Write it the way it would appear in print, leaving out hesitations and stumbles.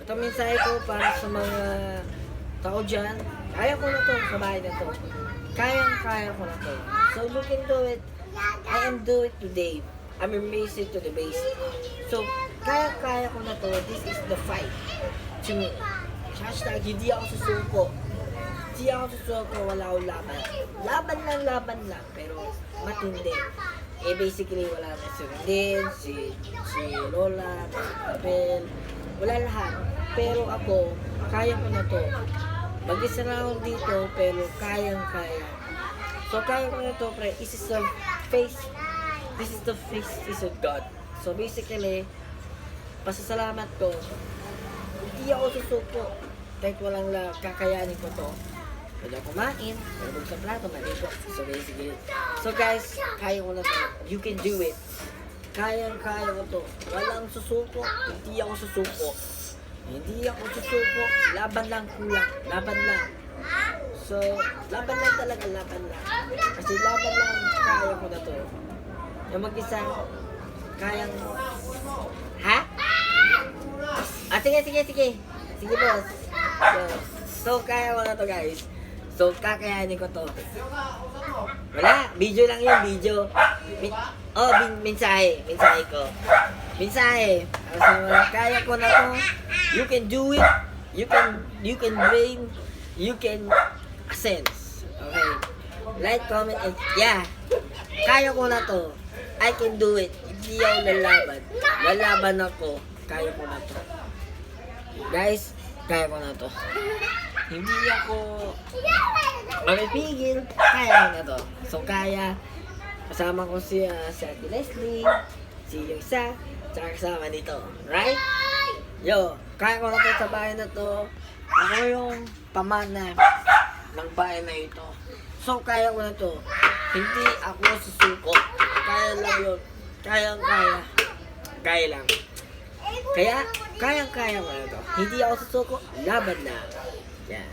Ito mensahe ko para sa mga tao dyan. Kaya ko na to sa bahay na to. Kaya ko na to. So you can do it. I am do it today. I'm amazing to the base. So, kaya ko na to. This is the fight. To me. Hashtag, hindi ako susuko. Hindi ako susuko, wala akong laban. Laban lang. Pero, matindi. Eh, basically, wala na si Rindin, si Lola, si Abel. Wala lahat. Pero ako, kaya ko na to. Mag-isa na ako dito, pero kaya. So, kaya ko na to, pre. This is the face. This is the face of God. So, basically, pasasalamat ko. Hindi ako susuko. Kahit walang kakayanin ko to. Pwede kumain, pwede sa plato, maligo. So basically, so guys, kaya ko na to. You can do it. Kaya ko to. Walang susuko. Hindi ako susuko. Laban lang kulang. Laban lang. So, laban lang talaga, laban lang. Kasi laban lang, kaya ko na to. Yung mag-isa, kayang... Ha? Ah, sige. Sige, boss. So, kaya ko na to, guys. So, kakayanin ko to. Wala, video lang yun, video. Mensahe ko. Mensahe. So, kaya ko na to. You can do it. You can brain. You can sense. Okay. Like, comment, and yeah. Kaya ko na to. I can do it. Hindi ako lalaban. Lalaban ako. Kaya ko na to. Guys, kaya ko na to. Hindi ako mamipigil. Kaya ko na to. So, kaya. Kasama ko si Ate Leslie, si yung isa, tsaka kasama dito. Right? Yo, kaya ko na to sa bahay na to. Ako yung pamana ng bahay na ito. So, kaya ko na to. Hindi ako susuko. Kaya lang yun. Kaya lang. Kaya ko na to. Hindi ako susuko. Laban na. Yan.